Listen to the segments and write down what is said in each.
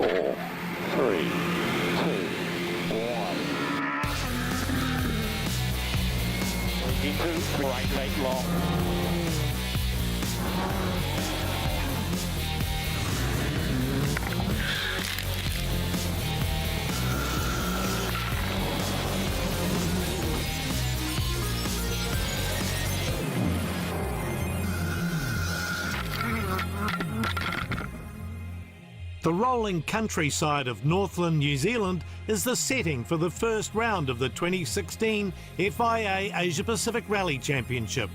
4, 3, 2, 1. 22, right leg long. The rolling countryside of Northland, New Zealand is the setting for the first round of the 2016 FIA Asia Pacific Rally Championship.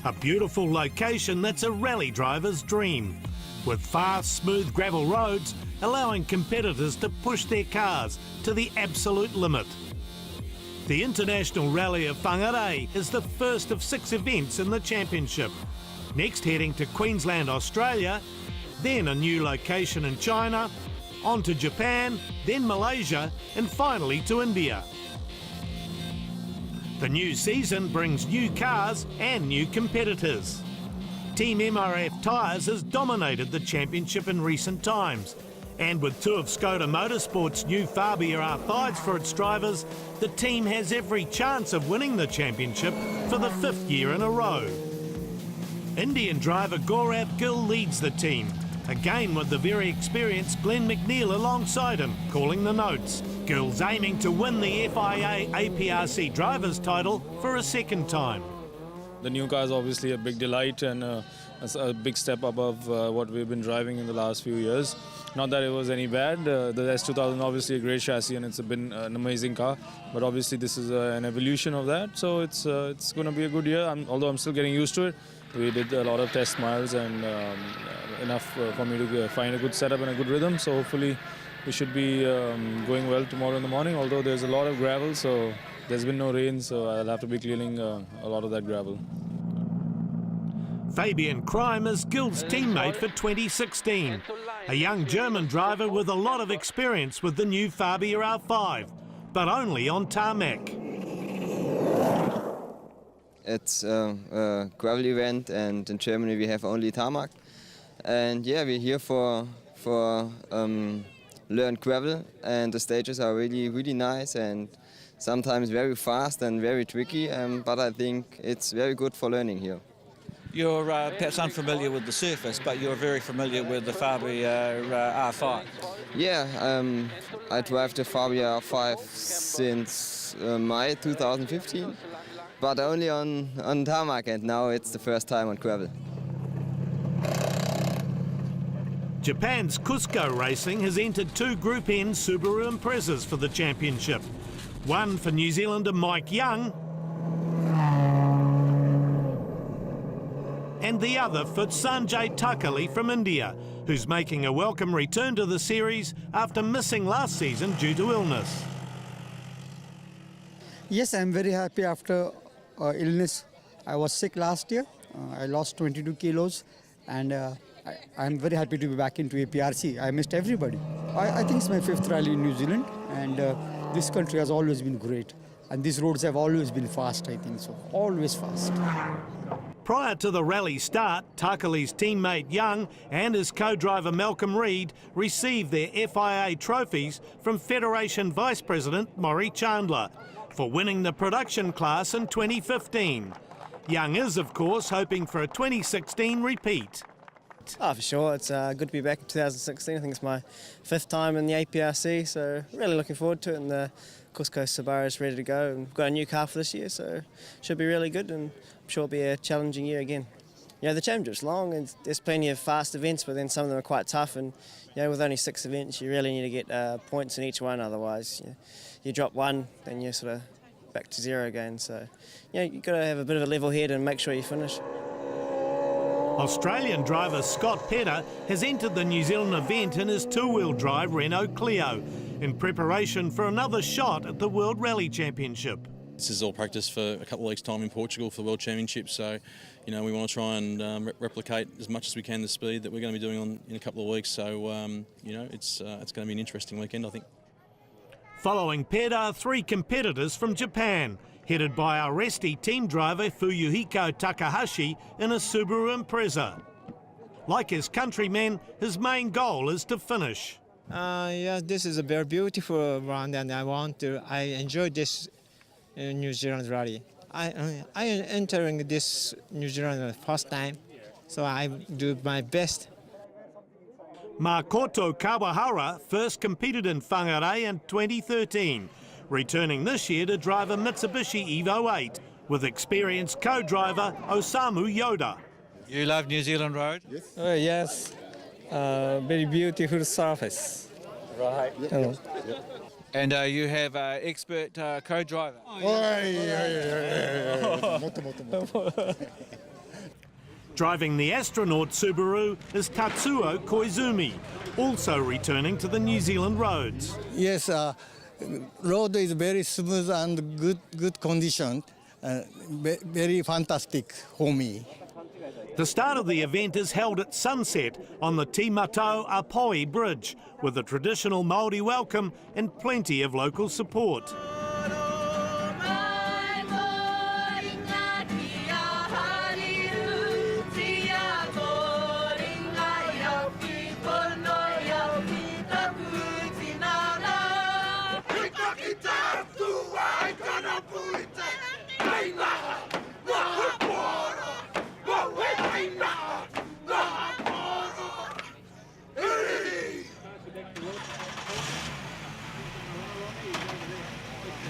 A beautiful location that's a rally driver's dream, with fast, smooth gravel roads allowing competitors to push their cars to the absolute limit. The International Rally of Whangarei is the first of 6 events in the championship. Next heading to Queensland, Australia, then a new location in China, on to Japan, then Malaysia, and finally to India. The new season brings new cars and new competitors. Team MRF Tyres has dominated the championship in recent times, and with 2 of Skoda Motorsport's new Fabia R5s for its drivers, the team has every chance of winning the championship for the 5th year in a row. Indian driver Gaurav Gill leads the team, again with the very experienced Glenn McNeil alongside him, calling the notes. Gill's aiming to win the FIA APRC drivers title for a 2nd time. The new car is obviously a big delight and it's a big step above what we've been driving in the last few years. Not that it was any bad. The S2000 obviously a great chassis and it's been an amazing car, but obviously this is an evolution of that, so it's going to be a good year. Although I'm still getting used to it. We did a lot of test miles and enough for me to find a good setup and a good rhythm, so hopefully we should be going well tomorrow in the morning, although there's a lot of gravel, so there's been no rain, so I'll have to be cleaning a lot of that gravel. Fabian Kreim is Gill's teammate for 2016, a young German driver with a lot of experience with the new Fabia R5, but only on tarmac. It's a gravel event, and in Germany we have only tarmac. And yeah, we're here for learn gravel, and the stages are really nice and sometimes very fast and very tricky, but I think it's very good for learning here. You're perhaps unfamiliar with the surface, but you're very familiar with the Fabia R5. Yeah, I drive the Fabia R5 since May 2015, but only on tarmac, and now it's the first time on gravel. Japan's Cusco Racing has entered 2 Group N Subaru Imprezas for the championship. One for New Zealander Mike Young, and the other for Sanjay Takali from India, who's making a welcome return to the series after missing last season due to illness. Yes, I'm very happy after illness. I was sick last year. I lost 22 kilos, and I'm very happy to be back into APRC. I missed everybody. I think it's my 5th rally in New Zealand, and this country has always been great. And these roads have always been fast, I think so. Always fast. Prior to the rally start, Takali's teammate Young and his co-driver Malcolm Reed received their FIA trophies from Federation Vice President Maury Chandler for winning the production class in 2015. Young is, of course, hoping for a 2016 repeat. Oh, for sure. It's good to be back in 2016. I think it's my 5th time in the APRC, so really looking forward to it. And the Cusco Subaru is ready to go. And we've got a new car for this year, so should be really good, and I'm sure it'll be a challenging year again. You know, the championship's long, and there's plenty of fast events, but then some of them are quite tough. And you know, with only 6 events, you really need to get points in each one. Otherwise, you drop one, then you're sort of back to 0 again. So, you've got to have a bit of a level head and make sure you finish. Australian driver Scott Pedder has entered the New Zealand event in his 2-wheel drive Renault Clio in preparation for another shot at the World Rally Championship. This is all practice for a couple of weeks' time in Portugal for the World Championship, so we want to try and replicate as much as we can the speed that we're going to be doing in a couple of weeks. So it's going to be an interesting weekend, I think. Following Pedder are 3 competitors from Japan, headed by our Resti team driver Fuyuhiko Takahashi in a Subaru Impreza. Like his countrymen, his main goal is to finish. Yeah, this is a very beautiful round, and I enjoy this New Zealand rally. I entering this New Zealand first time, so I do my best. Makoto Kawahara first competed in Whangarei in 2013, returning this year to drive a Mitsubishi Evo 8 with experienced co-driver Osamu Yoda. You love New Zealand road? Yes, very beautiful surface. Right. And you have an expert co-driver? Driving the astronaut Subaru is Tatsuo Koizumi, also returning to the New Zealand roads. Yes, road is very smooth and good condition. Very fantastic for me. The start of the event is held at sunset on the Timatau Apoi Bridge, with a traditional Māori welcome and plenty of local support.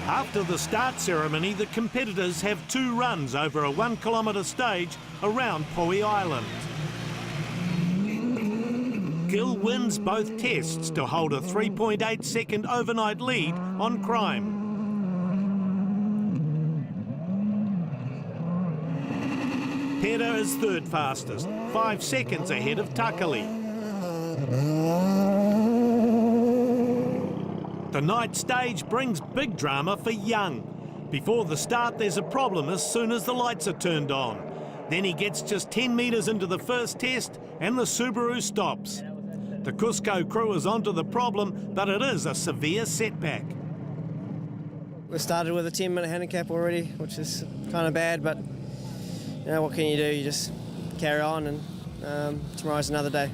After the start ceremony, the competitors have 2 runs over a 1 kilometre stage around Poi Island. Gill wins both tests to hold a 3.8 second overnight lead on Crime. Pera is third fastest, 5 seconds ahead of Takali. The night stage brings big drama for Young. Before the start, there's a problem as soon as the lights are turned on. Then he gets just 10 metres into the first test and the Subaru stops. The Cusco crew is onto the problem, but it is a severe setback. We started with a 10-minute handicap already, which is kind of bad, but you know, what can you do? You just carry on, and tomorrow's another day.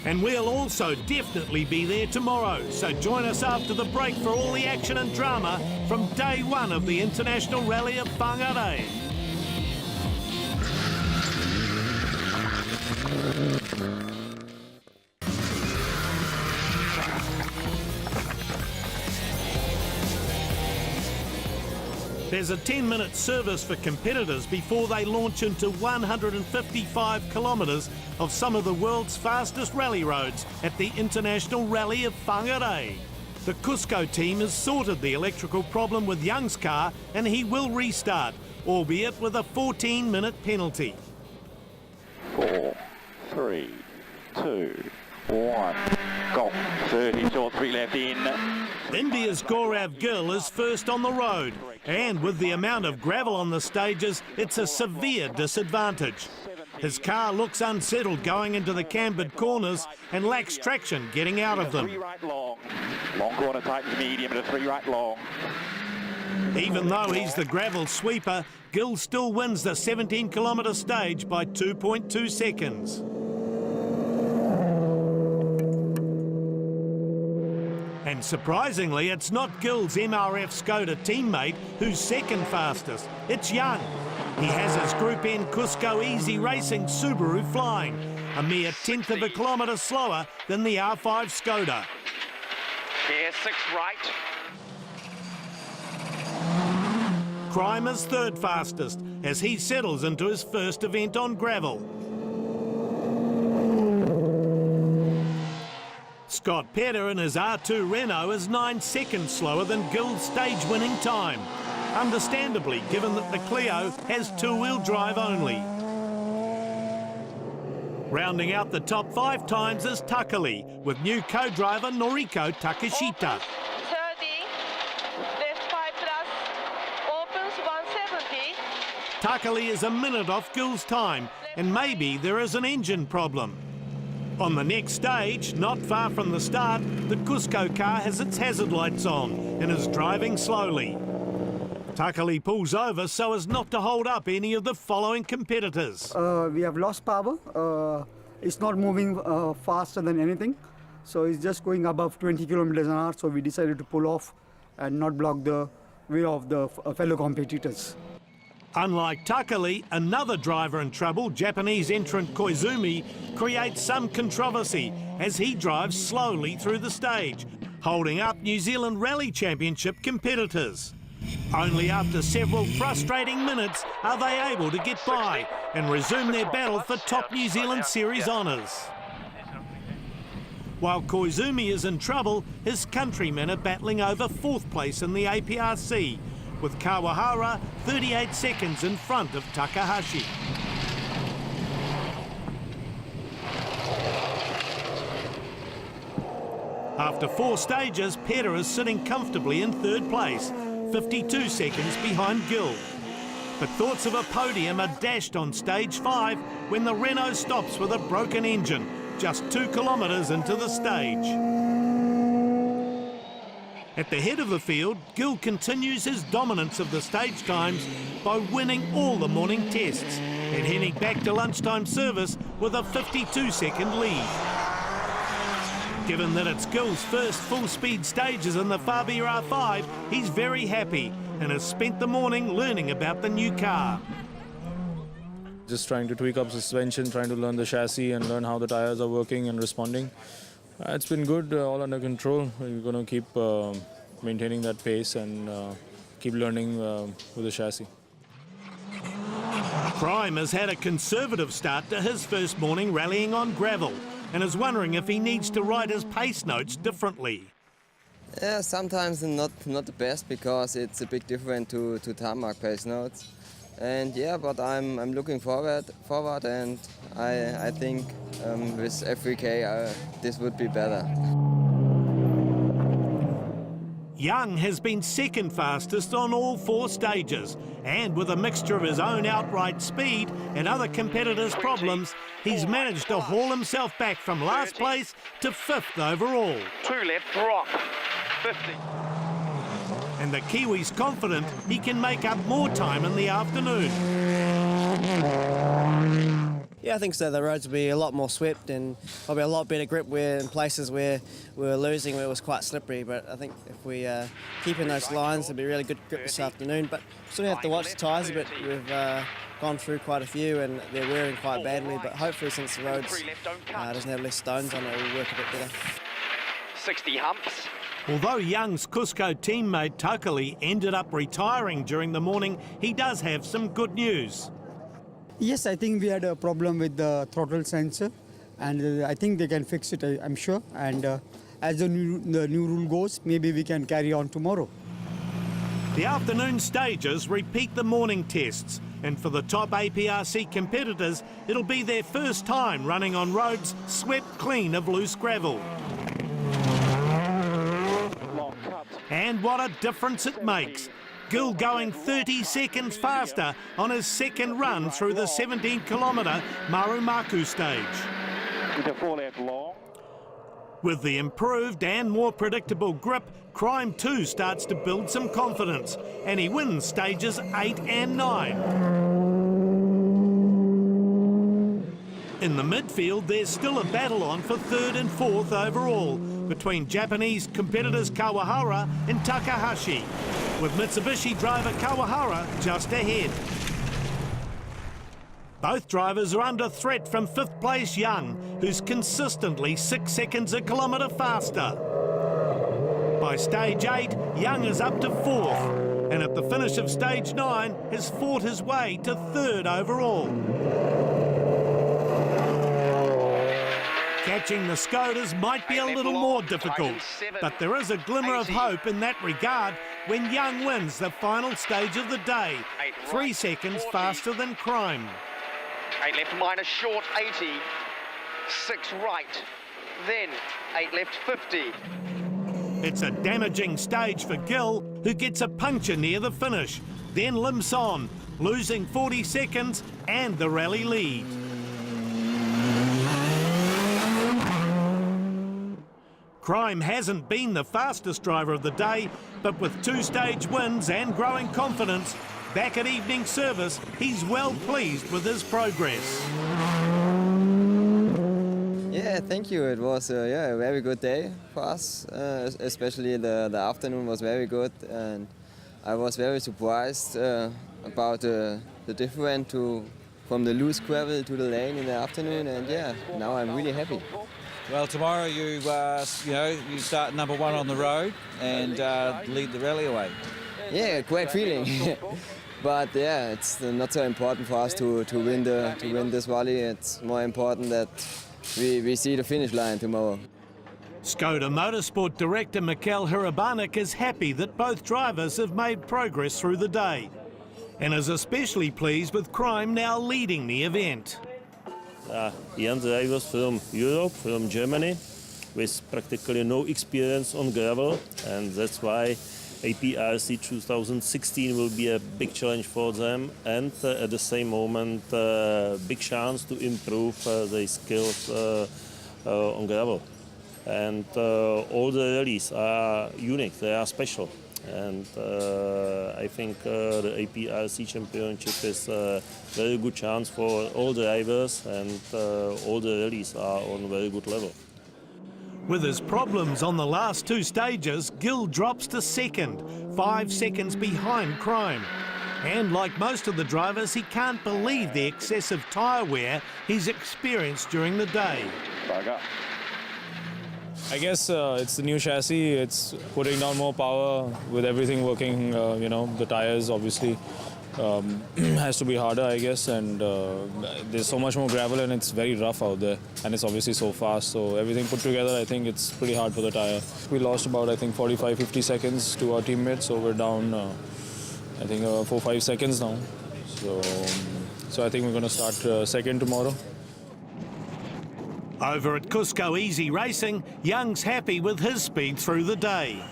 And we'll also definitely be there tomorrow, so join us after the break for all the action and drama from day 1 of the International Rally of Whangarei. There's a 10-minute service for competitors before they launch into 155 kilometres of some of the world's fastest rally roads at the International Rally of Whangarei. The Cusco team has sorted the electrical problem with Young's car and he will restart, albeit with a 14-minute penalty. 4, 3, 2, 1, go. 30 short, 3 left in. India's Gaurav Gill is first on the road, and with the amount of gravel on the stages, it's a severe disadvantage. His car looks unsettled going into the cambered corners and lacks traction getting out of them. 3 right long. Long corner tightens medium and a 3 right long. Even though he's the gravel sweeper, Gill still wins the 17-kilometre stage by 2.2 seconds. And surprisingly, it's not Gill's MRF Skoda teammate who's second fastest. It's Young. He has his Group N Cusco Easy Racing Subaru flying, a mere 1/10 of a kilometre slower than the R5 Skoda. Yeah, 6 right. Crime is third fastest as he settles into his first event on gravel. Scott Petter in his R2 Renault is 9 seconds slower than Gill's stage-winning time. Understandably, given that the Clio has 2-wheel drive only. Rounding out the top 5 times is Takali, with new co-driver Noriko Takeshita. 30, left 5 plus, opens 170. Takali is a minute off Gill's time, and maybe there is an engine problem. On the next stage, not far from the start, the Cusco car has its hazard lights on and is driving slowly. Takali pulls over so as not to hold up any of the following competitors. We have lost power. It's not moving faster than anything. So he's just going above 20 kilometers an hour, so we decided to pull off and not block the way of the fellow competitors. Unlike Takali, another driver in trouble, Japanese entrant Koizumi, creates some controversy as he drives slowly through the stage, holding up New Zealand Rally Championship competitors. Only after several frustrating minutes are they able to get by and resume their battle for top New Zealand Series honours. While Koizumi is in trouble, his countrymen are battling over 4th place in the APRC, with Kawahara 38 seconds in front of Takahashi. After 4 stages, Pera is sitting comfortably in 3rd place, 52 seconds behind Gill. But thoughts of a podium are dashed on stage 5 when the Renault stops with a broken engine, just 2 kilometres into the stage. At the head of the field, Gill continues his dominance of the stage times by winning all the morning tests and heading back to lunchtime service with a 52-second lead. Given that it's Gill's first full-speed stages in the Fabia R5, he's very happy and has spent the morning learning about the new car. Just trying to tweak up suspension, trying to learn the chassis and learn how the tyres are working and responding. It's been good, all under control. We're going to keep maintaining that pace and keep learning with the chassis. Crime has had a conservative start to his first morning rallying on gravel and is wondering if he needs to write his pace notes differently. Yeah, sometimes not the best because it's a bit different to tarmac pace notes. And yeah, but I'm looking forward, and I think with every K this would be better. Young has been second fastest on all 4 stages, and with a mixture of his own outright speed and other competitors' problems, he's managed to haul himself back from last place to 5th overall. 2 left, drop, 50. And the Kiwi's confident he can make up more time in the afternoon. Yeah, I think so. The roads will be a lot more swept and probably a lot better grip where in places where we were losing where it was quite slippery. But I think if we keep in those lines, it'll be really good grip this afternoon. But still have to watch the tyres a bit. We've gone through quite a few and they're wearing quite badly. But hopefully since the roads doesn't have less stones on it, it'll work a bit better. 60 humps. Although Young's Cusco teammate Takali ended up retiring during the morning, he does have some good news. Yes, I think we had a problem with the throttle sensor, and I think they can fix it, I'm sure. And as the new rule goes, maybe we can carry on tomorrow. The afternoon stages repeat the morning tests, and for the top APRC competitors, it'll be their first time running on roads swept clean of loose gravel. And what a difference it makes. Gill going 30 seconds faster on his second run through the 17-kilometre Marumaku stage. Into 4 left long. With the improved and more predictable grip, Crime too starts to build some confidence, and he wins stages 8 and 9. In the midfield, there's still a battle on for 3rd and 4th overall between Japanese competitors Kawahara and Takahashi, with Mitsubishi driver Kawahara just ahead. Both drivers are under threat from 5th place Young, who's consistently 6 seconds a kilometre faster. By stage 8, Young is up to 4th, and at the finish of stage 9 has fought his way to 3rd overall. Catching the Skodas might be a little more difficult, but there is a glimmer of hope in that regard when Young wins the final stage of the day, 3 seconds faster than Crime. 8 left minus short 80, 6 right, then 8 left 50. It's a damaging stage for Gill, who gets a puncture near the finish, then limps on, losing 40 seconds and the rally lead. Crime hasn't been the fastest driver of the day, but with 2 stage wins and growing confidence, back at evening service, he's well pleased with his progress. Yeah, Yeah, thank you. It was a very good day for us. Especially the afternoon was very good, and I was very surprised about the difference from the loose gravel to the lane in the afternoon. And yeah, now I'm really happy. Well, tomorrow you start number 1 on the road and lead the rally away. Yeah, great feeling. But yeah, it's not so important for us to win this rally. It's more important that we see the finish line tomorrow. Skoda Motorsport Director Mikkel Hirabanek is happy that both drivers have made progress through the day and is especially pleased with Crime now leading the event. Young drivers from Europe, from Germany, with practically no experience on gravel, and that's why APRC 2016 will be a big challenge for them, and at the same moment, big chance to improve their skills on gravel. And all the rallies are unique, they are special. And I think the APRC Championship is a very good chance for all drivers, and all the rallies are on a very good level. With his problems on the last 2 stages, Gill drops to second, 5 seconds behind Crime. And like most of the drivers, he can't believe the excessive tyre wear he's experienced during the day. I guess it's the new chassis. It's putting down more power with everything working. The tires obviously has to be harder, I guess. And there's so much more gravel and it's very rough out there. And it's obviously so fast. So everything put together, I think it's pretty hard for the tire. We lost about, 45-50 seconds to our teammates. So we're down, 4-5 seconds now. So I think we're going to start second tomorrow. Over at Cusco Easy Racing, Young's happy with his speed through the day.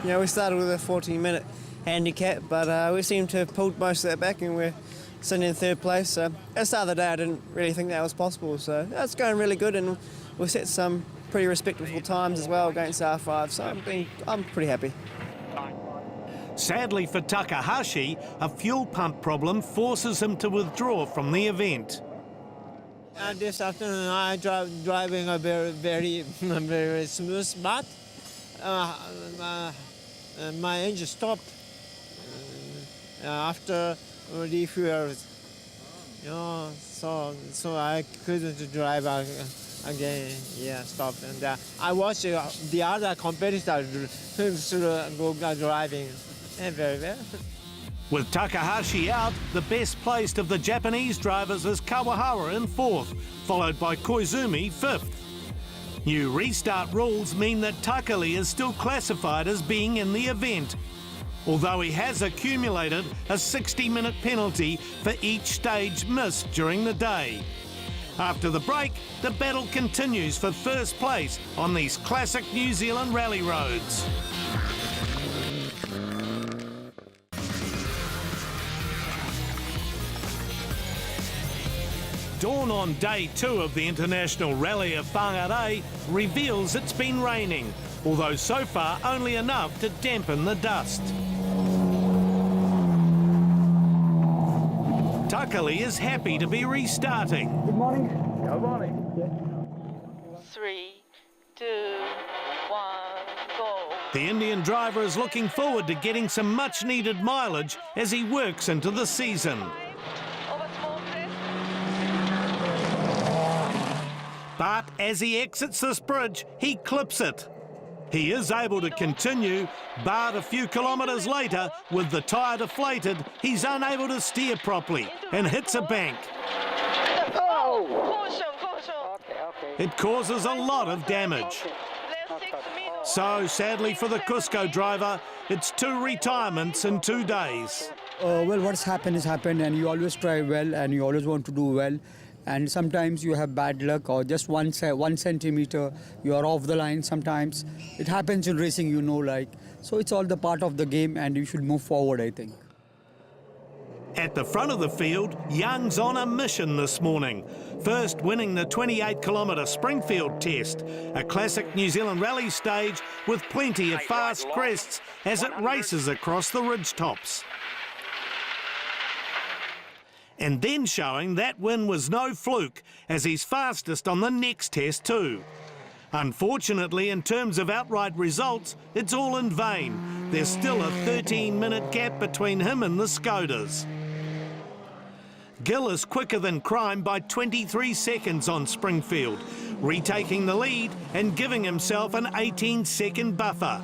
Yeah, we started with a 14-minute handicap, but we seem to have pulled most of that back and we're sitting in 3rd place. So at the start of the day, I didn't really think that was possible. So it's going really good, and we set some pretty respectable times as well against R5. So I'm pretty happy. Sadly for Takahashi, a fuel pump problem forces him to withdraw from the event. This afternoon I driving a very smooth, but my engine stopped after refuel. So I couldn't drive again. Yeah, stopped. And I watched the other competitors go driving. And very well. With Takahashi out, the best placed of the Japanese drivers is Kawahara in 4th, followed by Koizumi 5th. New restart rules mean that Takali is still classified as being in the event, although he has accumulated a 60-minute penalty for each stage missed during the day. After the break, the battle continues for first place on these classic New Zealand rally roads. Dawn on day 2 of the International Rally of Whangarei reveals it's been raining, although so far only enough to dampen the dust. Takali is happy to be restarting. Good morning. Good morning. 3, 2, 1, go. The Indian driver is looking forward to getting some much-needed mileage as he works into the season. But as he exits this bridge, he clips it. He is able to continue, but a few kilometres later, with the tyre deflated, he's unable to steer properly and hits a bank. It causes a lot of damage. So, sadly for the Cusco driver, it's 2 retirements in 2 days. Well, what's happened is happened, and you always try well and you always want to do well. And sometimes you have bad luck, or just 1 centimeter you are off the line. Sometimes it happens in racing, so it's all the part of the game, and you should move forward, I think. At the front of the field, Young's on a mission this morning. First winning the 28-kilometre Springfield Test, a classic New Zealand rally stage with plenty of fast crests as it races across the ridge tops. and then showing that win was no fluke, as he's fastest on the next test too. Unfortunately, in terms of outright results, it's all in vain. There's still a 13-minute gap between him and the Skodas. Gill is quicker than Crime by 23 seconds on Springfield, retaking the lead and giving himself an 18-second buffer.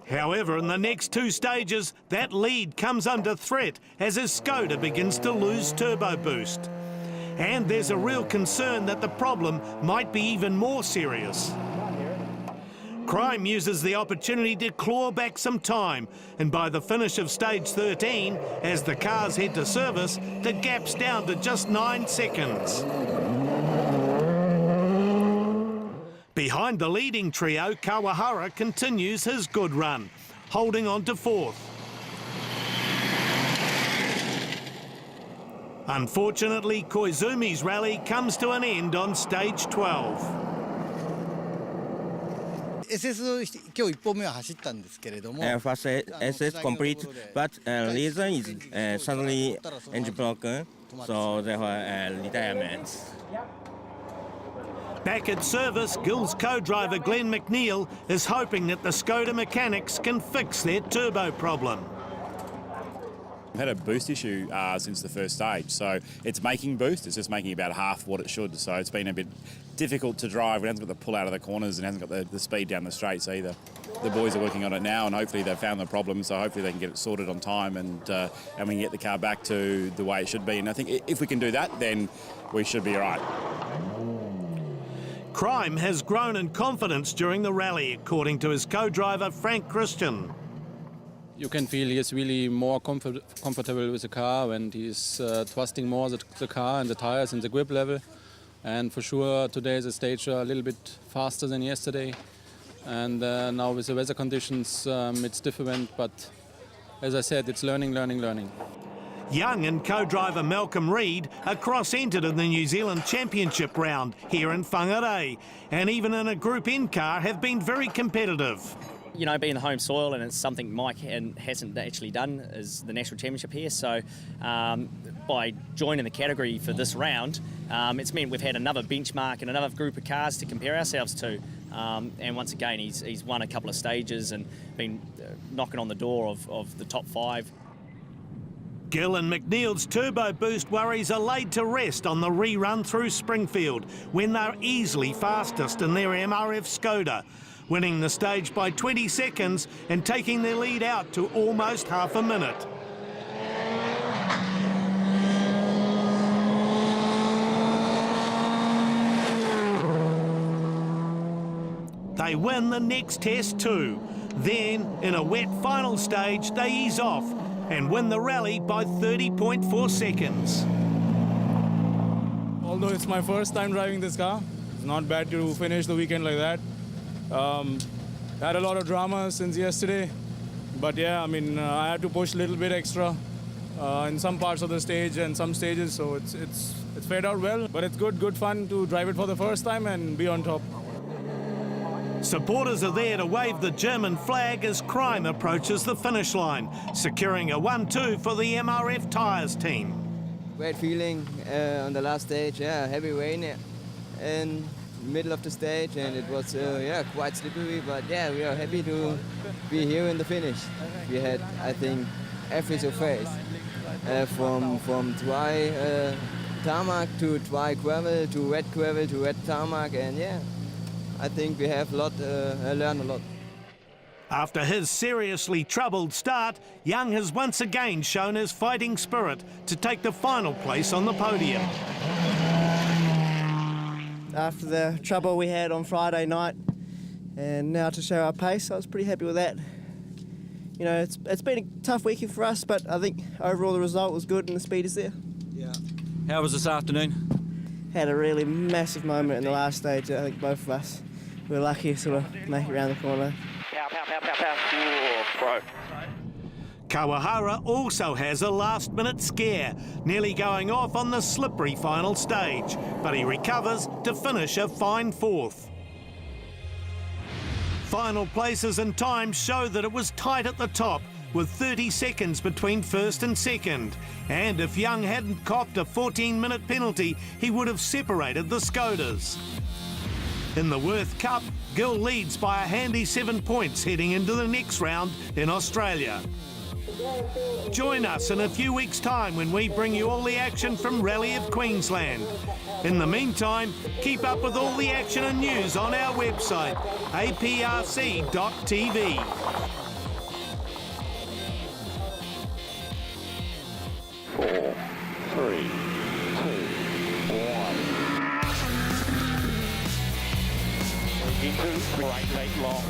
However, in the next two stages, that lead comes under threat as his Skoda begins to lose turbo boost. And there's a real concern that the problem might be even more serious. Crime uses the opportunity to claw back some time, and by the finish of stage 13, as the cars head to service, the gap's down to just 9 seconds. Behind the leading trio, Kawahara continues his good run, holding on to fourth. Unfortunately, Koizumi's rally comes to an end on stage 12. SS 今日1本目は走ったんですけれども、first SS complete, but reason is suddenly engine broken, so therefore retirement. Back at service, Gill's co-driver Glenn McNeil is hoping that the Skoda mechanics can fix their turbo problem. I've had a boost issue since the first stage, so it's making boost, it's just making about half what it should, so it's been a bit difficult to drive. It hasn't got the pull out of the corners and hasn't got the speed down the straights either. The boys are working on it now, and hopefully they've found the problem, so hopefully they can get it sorted on time and we can get the car back to the way it should be. And I think if we can do that, then we should be all right. Crime has grown in confidence during the rally, according to his co-driver Frank Christian. You can feel he is really more comfortable with the car, and he's trusting more the car and the tires and the grip level. And for sure today the stage are a little bit faster than yesterday. And now with the weather conditions it's different, but as I said, it's learning. Young and co-driver Malcolm Reed are cross-entered in the New Zealand Championship round here in Whangarei, and even in a Group N car have been very competitive. You know, being the home soil, and it's something Mike hasn't actually done, is the National Championship here. So by joining the category for this round, it's meant we've had another benchmark and another group of cars to compare ourselves to. And once again, he's won a couple of stages and been knocking on the door of the top 5. Gill and McNeil's turbo boost worries are laid to rest on the rerun through Springfield, when they're easily fastest in their MRF Skoda, winning the stage by 20 seconds and taking their lead out to almost half a minute. They win the next test too. Then, in a wet final stage, they ease off and win the rally by 30.4 seconds. Although it's my first time driving this car, it's not bad to finish the weekend like that. Had a lot of drama since yesterday, but yeah, I mean, I had to push a little bit extra in some parts of the stage and some stages, so it's fared out well. But it's good fun to drive it for the first time and be on top. Supporters are there to wave the German flag as Crime approaches the finish line, securing a 1-2 for the MRF Tyres team. Great feeling on the last stage, yeah, heavy rain in middle of the stage, and it was quite slippery, but yeah, we are happy to be here in the finish. We had, I think, every surface, from dry tarmac to dry gravel to wet gravel to wet tarmac, and yeah, I think we have learned a lot. After his seriously troubled start, Young has once again shown his fighting spirit to take the final place on the podium. After the trouble we had on Friday night, and now to show our pace, I was pretty happy with that. You know, it's been a tough weekend for us, but I think overall the result was good and the speed is there. Yeah. How was this afternoon? Had a really massive moment in the last stage. I think both of us were lucky to sort of make it around the corner. Pro. Kawahara also has a last-minute scare, nearly going off on the slippery final stage, but he recovers to finish a fine fourth. final places and times show that it was tight at the top, with 30 seconds between first and second. And if Young hadn't copped a 14-minute penalty, he would have separated the Skodas. In the Worth Cup, Gill leads by a handy 7 points heading into the next round in Australia. Join us in a few weeks' time when we bring you all the action from Rally of Queensland. In the meantime, keep up with all the action and news on our website, APRC.tv. 4, 3, 2, 1. Into right, long.